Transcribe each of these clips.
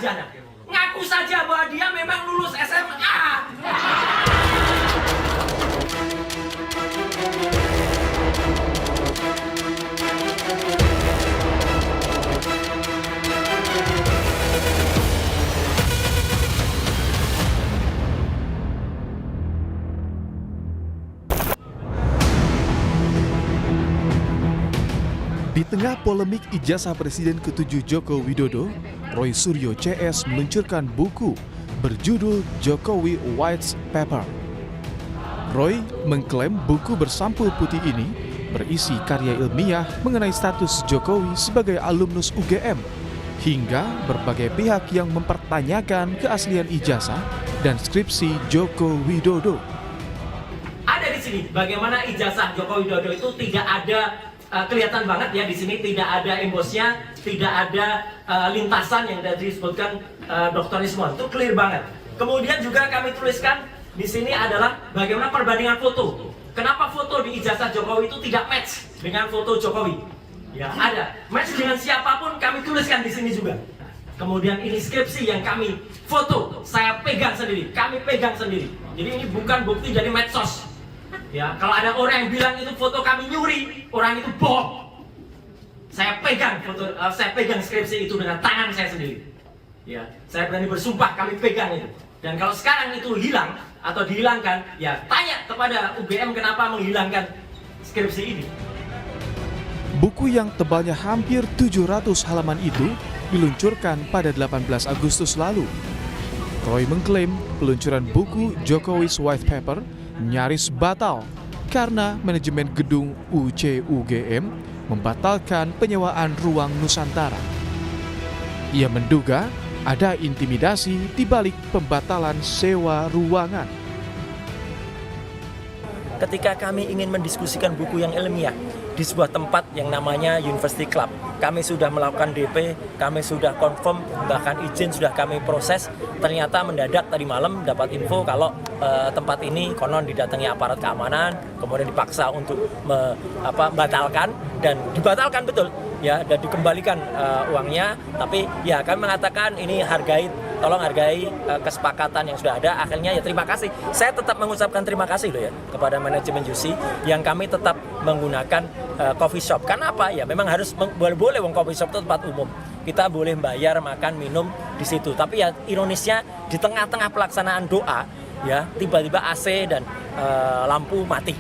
sarjana. Ngaku saja bahwa dia memang lulus SMA. Di tengah polemik ijazah Presiden ke-7 Joko Widodo, Roy Suryo CS meluncurkan buku berjudul Jokowi White Paper. Roy mengklaim buku bersampul putih ini berisi karya ilmiah mengenai status Jokowi sebagai alumnus UGM, hingga berbagai pihak yang mempertanyakan keaslian ijazah dan skripsi Joko Widodo. Ada di sini bagaimana ijazah Joko Widodo itu tidak ada kelihatan banget ya di sini, tidak ada embosnya, tidak ada lintasan yang tadi disebutkan Dr. Rismon, itu clear banget. Kemudian juga kami tuliskan di sini adalah bagaimana perbandingan foto. Kenapa foto di ijazah Jokowi itu tidak match dengan foto Jokowi? Ya ada match dengan siapapun, kami tuliskan di sini juga. Kemudian ini skripsi yang kami foto, saya pegang sendiri, kami pegang sendiri. Jadi ini bukan bukti dari medsos. Ya, kalau ada orang yang bilang itu foto kami nyuri, orang itu bohong. Saya pegang foto, saya pegang skripsi itu dengan tangan saya sendiri. Ya, saya berani bersumpah kami pegang itu. Dan kalau sekarang itu hilang atau dihilangkan, ya tanya kepada UGM kenapa menghilangkan skripsi ini. Buku yang tebalnya hampir 700 halaman itu diluncurkan pada 18 Agustus lalu. Roy mengklaim peluncuran buku Jokowi's White Paper nyaris batal karena manajemen gedung UCUGM membatalkan penyewaan ruang Nusantara. Ia menduga ada intimidasi di balik pembatalan sewa ruangan. Ketika kami ingin mendiskusikan buku yang ilmiah di sebuah tempat yang namanya University Club, kami sudah melakukan DP, kami sudah confirm, bahkan izin sudah kami proses. Ternyata mendadak tadi malam dapat info kalau tempat ini konon didatangi aparat keamanan, kemudian dipaksa untuk membatalkan, dan dibatalkan betul ya, dan dikembalikan uangnya. Tapi ya kami mengatakan ini tolong hargai kesepakatan yang sudah ada. Akhirnya ya terima kasih. Saya tetap mengucapkan terima kasih loh ya kepada manajemen UC yang kami tetap menggunakan coffee shop. Karena apa? Ya memang harus boleh coffee shop itu tempat umum. Kita boleh bayar makan minum di situ. Tapi ya ironisnya di tengah-tengah pelaksanaan doa ya tiba-tiba AC dan lampu mati.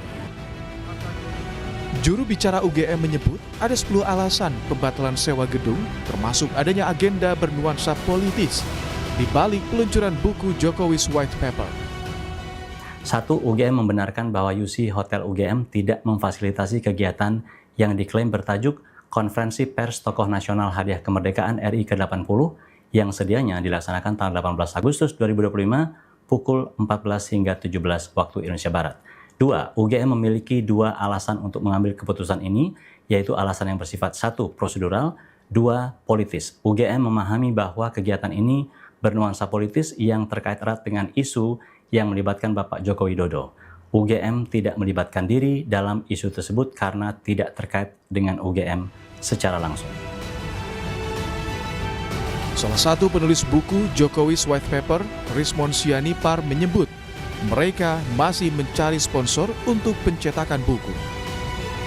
Juru bicara UGM menyebut ada 10 alasan pembatalan sewa gedung, termasuk adanya agenda bernuansa politis di balik peluncuran buku Jokowi's White Paper. 1. UGM membenarkan bahwa UC Hotel UGM tidak memfasilitasi kegiatan yang diklaim bertajuk Konferensi Pers Tokoh Nasional Hadiah Kemerdekaan RI ke-80 yang sedianya dilaksanakan tanggal 18 Agustus 2025 pukul 14 hingga 17 waktu Indonesia Barat. 2. UGM memiliki 2 alasan untuk mengambil keputusan ini, yaitu alasan yang bersifat 1. Prosedural, 2. Politis. UGM memahami bahwa kegiatan ini bernuansa politis yang terkait erat dengan isu yang melibatkan Bapak Joko Widodo. UGM tidak melibatkan diri dalam isu tersebut karena tidak terkait dengan UGM secara langsung. Salah satu penulis buku Jokowi's White Paper, Rismon Sianipar, menyebut mereka masih mencari sponsor untuk pencetakan buku.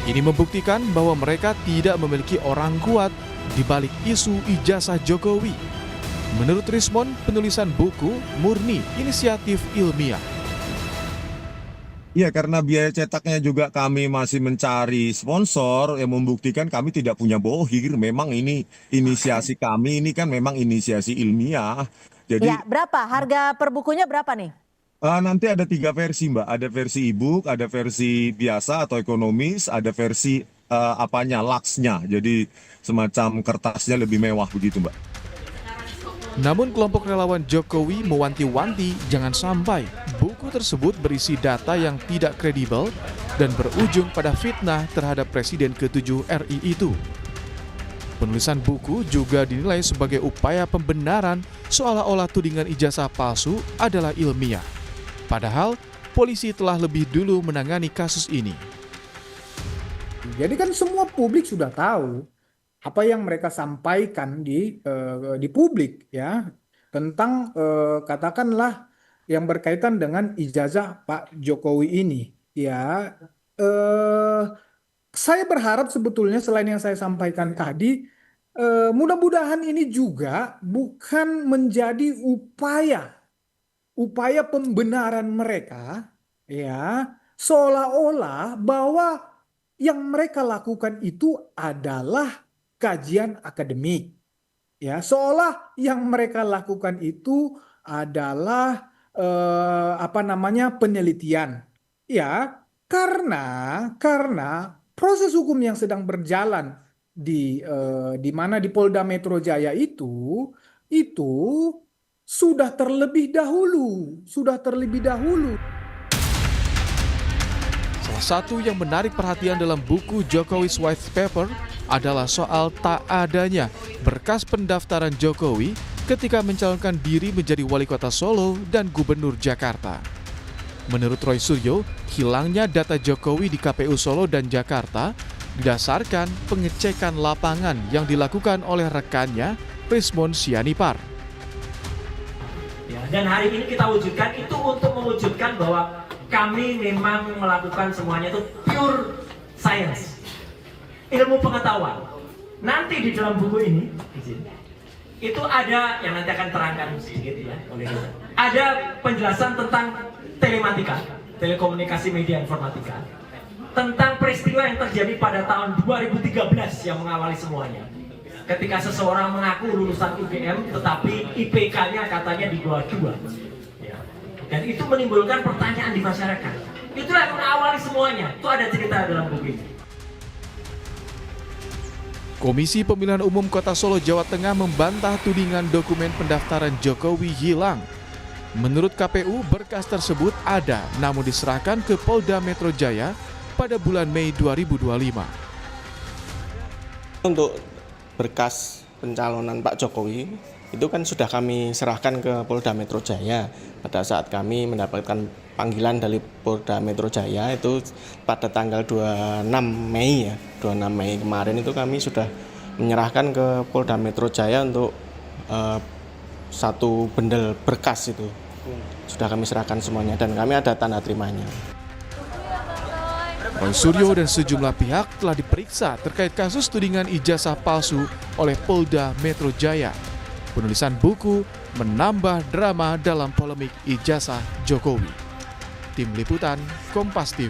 Ini membuktikan bahwa mereka tidak memiliki orang kuat di balik isu ijazah Jokowi. Menurut Rismon, penulisan buku murni inisiatif ilmiah. Ya, karena biaya cetaknya juga kami masih mencari sponsor yang membuktikan kami tidak punya bohir. Memang ini inisiasi kami, ini kan memang inisiasi ilmiah. Jadi ya, berapa? Harga per bukunya berapa nih? nanti ada 3 versi, Mbak. Ada versi e-book, ada versi biasa atau ekonomis, ada versi laksnya. Jadi semacam kertasnya lebih mewah begitu, Mbak. Namun kelompok relawan Jokowi mewanti-wanti jangan sampai buku tersebut berisi data yang tidak kredibel dan berujung pada fitnah terhadap Presiden ke-7 RI itu. Penulisan buku juga dinilai sebagai upaya pembenaran seolah-olah tudingan ijazah palsu adalah ilmiah. Padahal polisi telah lebih dulu menangani kasus ini. Jadi kan semua publik sudah tahu apa yang mereka sampaikan di publik ya. tentang katakanlah yang berkaitan dengan ijazah Pak Jokowi ini. Ya, eh, saya berharap sebetulnya selain yang saya sampaikan tadi, mudah-mudahan ini juga bukan menjadi upaya pembenaran mereka, ya, seolah-olah bahwa yang mereka lakukan itu adalah kajian akademik, ya, seolah yang mereka lakukan itu adalah penelitian, ya, karena proses hukum yang sedang berjalan di mana di Polda Metro Jaya itu sudah terlebih dahulu. Salah satu yang menarik perhatian dalam buku Jokowi's White Paper adalah soal tak adanya berkas pendaftaran Jokowi ketika mencalonkan diri menjadi wali kota Solo dan gubernur Jakarta. Menurut Roy Suryo, hilangnya data Jokowi di KPU Solo dan Jakarta didasarkan pengecekan lapangan yang dilakukan oleh rekannya Rismon Sianipar. Ya, dan hari ini kita wujudkan itu untuk mewujudkan bahwa kami memang melakukan semuanya itu pure science, ilmu pengetahuan. Nanti di dalam buku ini itu ada yang nanti akan terangkan sedikit ya oleh kita. Ada penjelasan tentang telematika, telekomunikasi media informatika, tentang peristiwa yang terjadi pada tahun 2013 yang mengawali semuanya. Ketika seseorang mengaku lulusan UGM tetapi IPK-nya katanya di bawah 2. Ya. Dan itu menimbulkan pertanyaan di masyarakat. Itulah yang mengawali semuanya. Itu ada cerita dalam buku ini. Komisi Pemilihan Umum Kota Solo, Jawa Tengah membantah tudingan dokumen pendaftaran Jokowi hilang. Menurut KPU, berkas tersebut ada namun diserahkan ke Polda Metro Jaya pada bulan Mei 2025. Untuk berkas pencalonan Pak Jokowi itu kan sudah kami serahkan ke Polda Metro Jaya pada saat kami mendapatkan panggilan dari Polda Metro Jaya itu pada tanggal 26 Mei ya, 26 Mei kemarin itu kami sudah menyerahkan ke Polda Metro Jaya untuk satu bendel berkas itu sudah kami serahkan semuanya dan kami ada tanda terimanya. Roy Suryo dan sejumlah pihak telah diperiksa terkait kasus tudingan ijazah palsu oleh Polda Metro Jaya. Penulisan buku menambah drama dalam polemik ijazah Jokowi. Tim Liputan, Kompas TV.